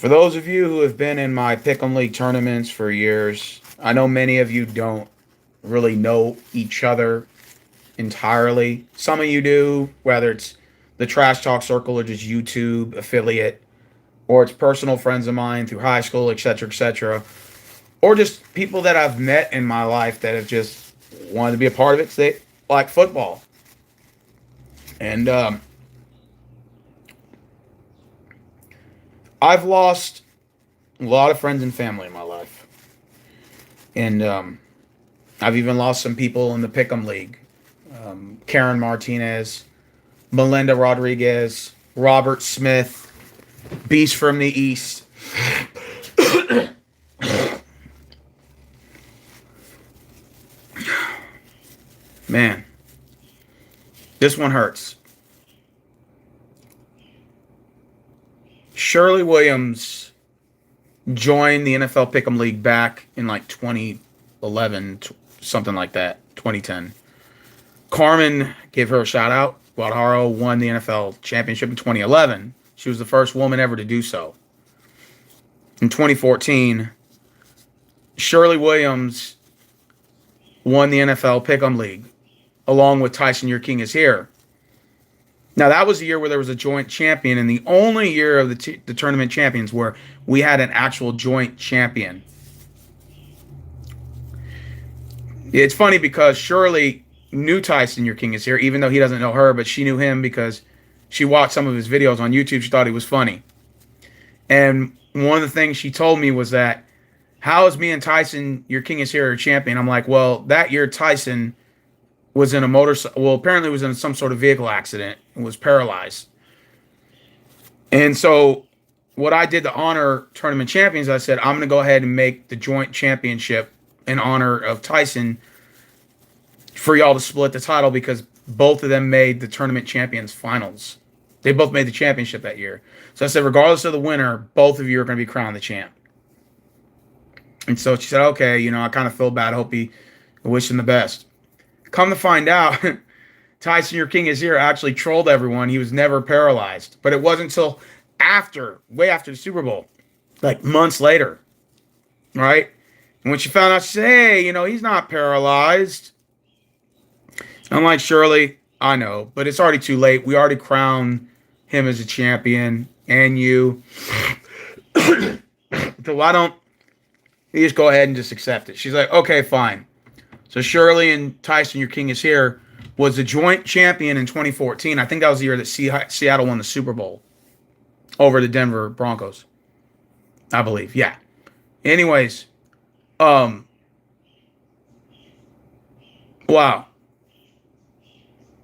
For those of you who have been in my Pick'em League tournaments for years, I know many of you don't really know each other entirely. Some of you do, whether it's the Trash Talk Circle or just YouTube affiliate, or it's personal friends of mine through high school, etc., etc., or just people that I've met in my life that have just wanted to be a part of it. 'Cause they like football, and I've lost a lot of friends and family in my life, and I've even lost some people in the Pick'em League. Karen Martinez, Melinda Rodriguez, Robert Smith, Beast from the East. Man, this one hurts. Shirley Williams joined the NFL Pick'em League back in like 2011, something like that, 2010. Carmen gave her a shout out. Guadalajara won the NFL championship in 2011. She was the first woman ever to do so. In 2014, Shirley Williams won the NFL Pick'em League, along with Tyson Your King is Here. Now, that was the year where there was a joint champion, and the only year of the tournament champions where we had an actual joint champion. It's funny because Shirley knew Tyson Your King is Here, even though he doesn't know her, but she knew him because she watched some of his videos on YouTube. She thought he was funny. And one of the things she told me was that, how is me and Tyson Your King is Here a champion? I'm like, well, that year Tyson was in a motorcycle. Well, apparently was in some sort of vehicle accident and was paralyzed. And so what I did to honor tournament champions, I said, I'm going to go ahead and make the joint championship in honor of Tyson for y'all to split the title because both of them made the tournament champions finals. They both made the championship that year. So I said, regardless of the winner, both of you are going to be crowned the champ. And so she said, okay, I kind of feel bad. I hope I wish him the best. Come to find out, Tyson Your King is Here actually trolled everyone. He was never paralyzed. But it wasn't until way after the Super Bowl, like months later, right? And when she found out, she said, hey, he's not paralyzed. I'm like, Shirley, I know, but it's already too late. We already crowned him as a champion and you. So why don't you just go ahead and just accept it? She's like, okay, fine. So Shirley and Tyson Your King is Here was the joint champion in 2014. I think that was the year that Seattle won the Super Bowl over the Denver Broncos, I believe. Yeah. Anyways, wow.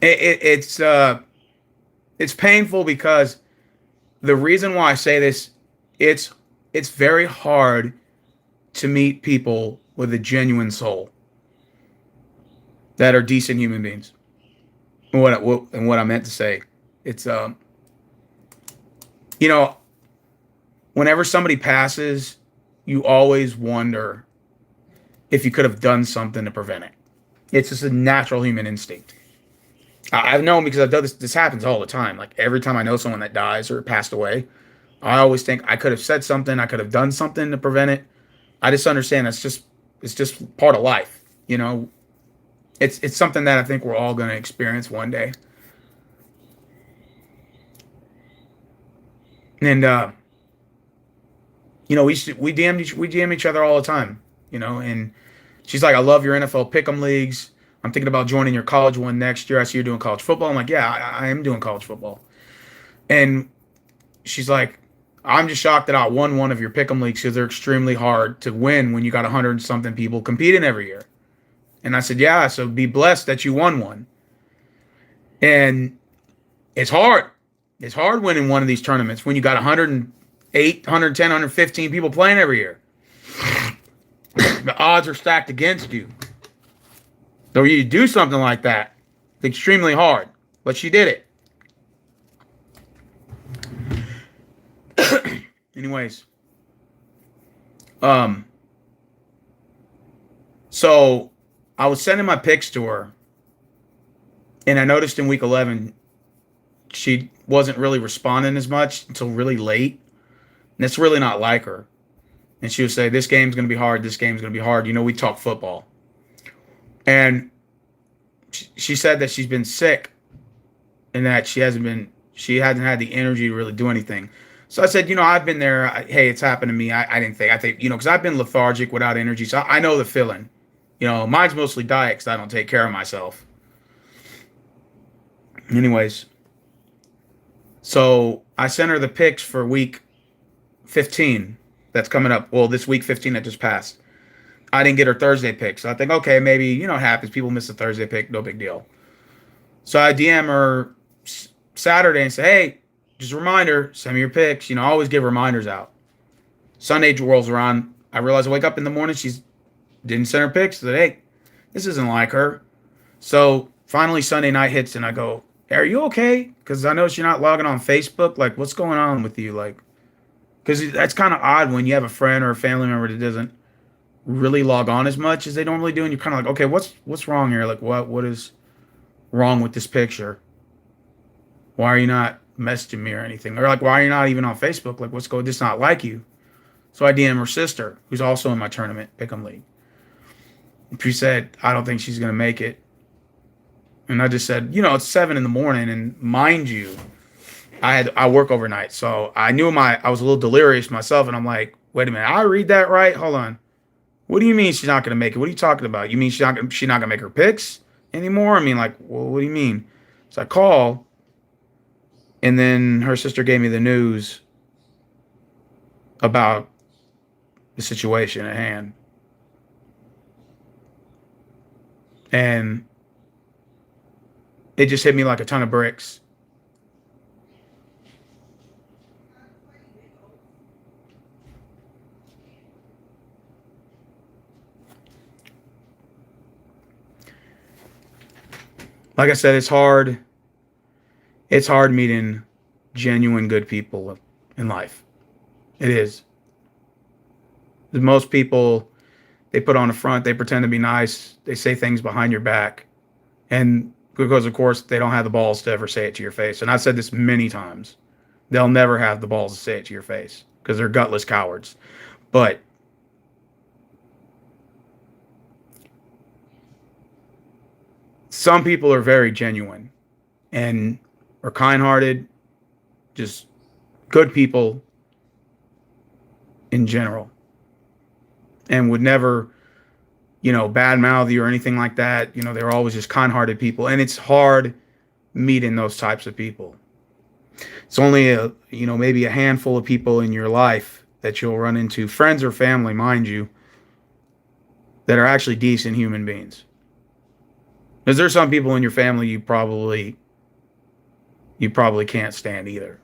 It's painful because the reason why I say this, it's very hard to meet people with a genuine soul that are decent human beings. And what I meant to say, it's whenever somebody passes, you always wonder if you could have done something to prevent it. It's just a natural human instinct. I've known because I've done this. This happens all the time. Like every time I know someone that dies or passed away, I always think I could have said something. I could have done something to prevent it. I just understand it's just part of life. It's something that I think we're all going to experience one day. And we DM each other all the time. And she's like, I love your NFL Pick'em leagues. I'm thinking about joining your college one next year. I see you're doing college football. I'm like, yeah, I am doing college football. And she's like, I'm just shocked that I won one of your Pick'em leagues because they're extremely hard to win when you got 100-something people competing every year. And I said, yeah, so be blessed that you won one. And it's hard. It's hard winning one of these tournaments when you got 108, 110, 115 people playing every year. The odds are stacked against you. So you do something like that, it's extremely hard. But she did it. Anyways. So I was sending my picks to her, and I noticed in week 11 she wasn't really responding as much until really late. And it's really not like her. And she would say, this game's going to be hard. This game's going to be hard. You know, we talk football. And she said that she's been sick and that she hasn't had the energy to really do anything. So I said, you know, I've been there. Hey, it's happened to me. I think, you know, because I've been lethargic without energy. So I know the feeling. You know, mine's mostly diet because I don't take care of myself. Anyways, so I sent her the pics for week 15 that's coming up. Well, this week 15 that just passed. I didn't get her Thursday pick. So I think, okay, maybe, you know, it happens. People miss a Thursday pick. No big deal. So I DM her Saturday and say, hey, just a reminder, send me your pics. You know, I always give reminders out. Sunday rolls around. I realize I wake up in the morning. She's didn't send her pics. I said, hey, this isn't like her. So finally Sunday night hits and I go, hey, are you okay? Because I noticed you're not logging on Facebook. Like, what's going on with you? Like, because that's kind of odd when you have a friend or a family member that doesn't really log on as much as they normally do. And you're kind of like, okay, what's wrong here? Like, what is wrong with this picture? Why are you not messaging me or anything? Or like, why are you not even on Facebook? Like, what's going? This not like you. So I DM her sister, who's also in my tournament pick'em league. She said, I don't think she's gonna make it. And I just said, you know, it's 7 in the morning, and mind you, I work overnight, so I knew I was a little delirious myself, and I'm like, wait a minute, I read that right? Hold on. What do you mean she's not gonna make it? What are you talking about? You mean she's not gonna make her picks anymore? I mean, like, well, what do you mean? So I call. And then her sister gave me the news about the situation at hand. And it just hit me like a ton of bricks. Like I said, it's hard. It's hard meeting genuine good people in life. It is. Most people, they put on a front, they pretend to be nice, they say things behind your back, and because, of course, they don't have the balls to ever say it to your face. And I've said this many times. They'll never have the balls to say it to your face because they're gutless cowards. But some people are very genuine and are kind-hearted, just good people in general, and would never, you know, badmouth you or anything like that. You know, they're always just kind-hearted people, and it's hard meeting those types of people. It's only maybe a handful of people in your life that you'll run into, friends or family, mind you, that are actually decent human beings. Because there's some people in your family you probably can't stand either,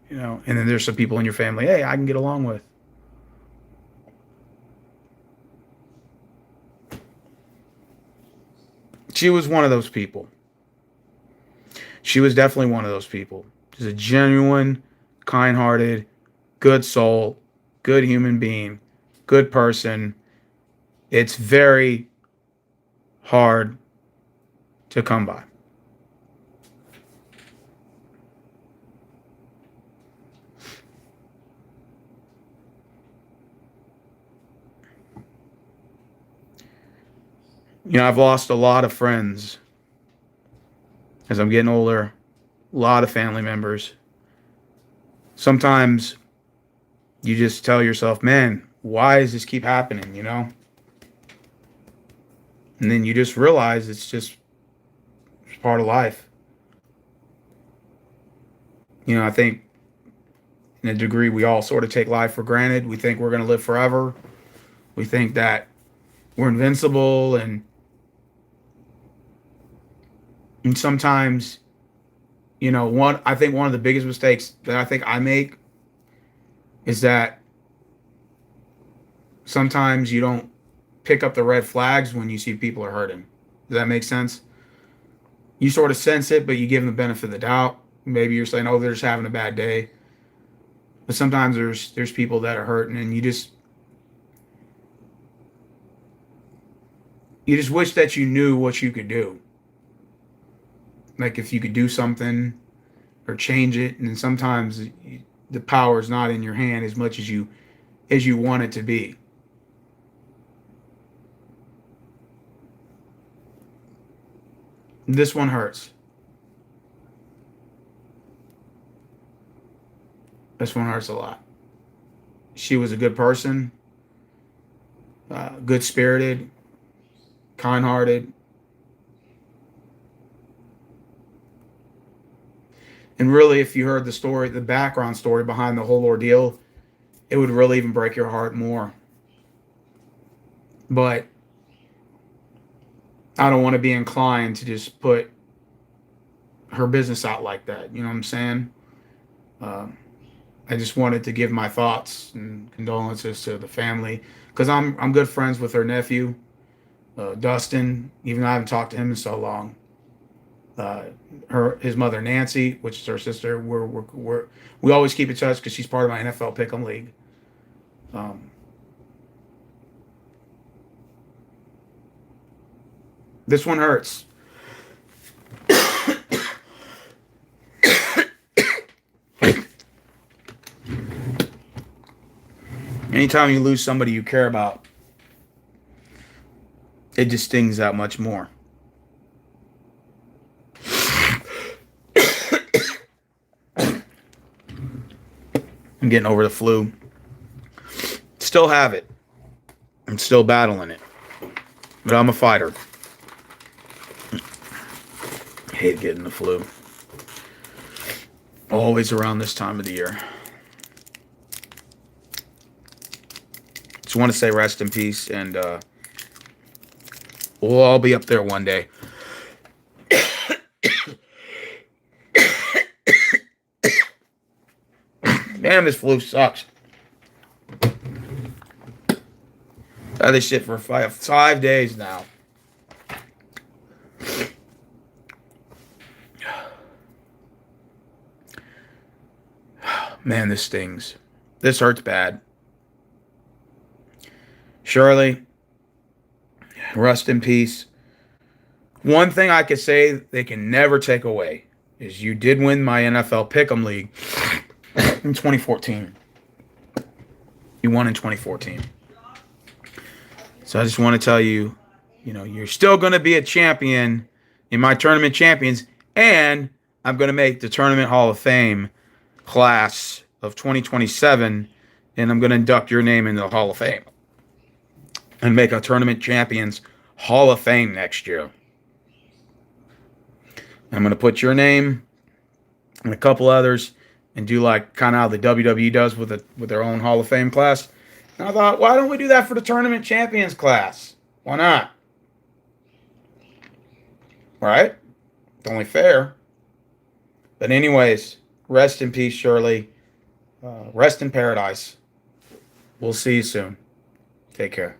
you know. And then there's some people in your family, hey, I can get along with. She was one of those people. She was definitely one of those people. She's a genuine, kind-hearted, good soul, good human being, good person. It's very hard to come by. You know, I've lost a lot of friends as I'm getting older, a lot of family members. Sometimes you just tell yourself, man, why does this keep happening, you know? And then you just realize it's part of life. You know, I think in a degree we all sort of take life for granted. We think we're going to live forever. We think that we're invincible, and sometimes, you know, I think one of the biggest mistakes that I think I make is that sometimes you don't pick up the red flags when you see people are hurting. Does that make sense? You sort of sense it, but you give them the benefit of the doubt. Maybe you're saying, oh, they're just having a bad day. But sometimes there's people that are hurting, and you just wish that you knew what you could do. Like if you could do something or change it. And then sometimes the power is not in your hand as much as you want it to be. This one hurts. This one hurts a lot. She was a good person, good spirited, kind hearted. And really, if you heard the story, the background story behind the whole ordeal, it would really even break your heart more. But I don't want to be inclined to just put her business out like that. You know what I'm saying? I just wanted to give my thoughts and condolences to the family because I'm good friends with her nephew, Dustin. Even though I haven't talked to him in so long. His mother Nancy, which is her sister. We always keep in touch because she's part of my NFL Pick'em League. This one hurts. Anytime you lose somebody you care about, it just stings that much more. I'm getting over the flu. Still have it. I'm still battling it. But I'm a fighter. I hate getting the flu. Always around this time of the year. Just want to say rest in peace, and we'll all be up there one day. Damn, this flu sucks. Had this shit for 5 days now. Man, this stings. This hurts bad. Shirley, rest in peace. One thing I could say they can never take away is you did win my NFL Pick'em League in 2014. You won in 2014. So I just want to tell you, you're still going to be a champion in my tournament champions, and I'm going to make the Tournament Hall of Fame class of 2027, and I'm going to induct your name into the Hall of Fame and make a Tournament Champions Hall of Fame next year. I'm going to put your name and a couple others and do like kind of how the WWE does with their own Hall of Fame class. And I thought, why don't we do that for the Tournament Champions class? Why not? Right? It's only fair. But anyways, rest in peace, Shirley. Rest in paradise. We'll see you soon. Take care.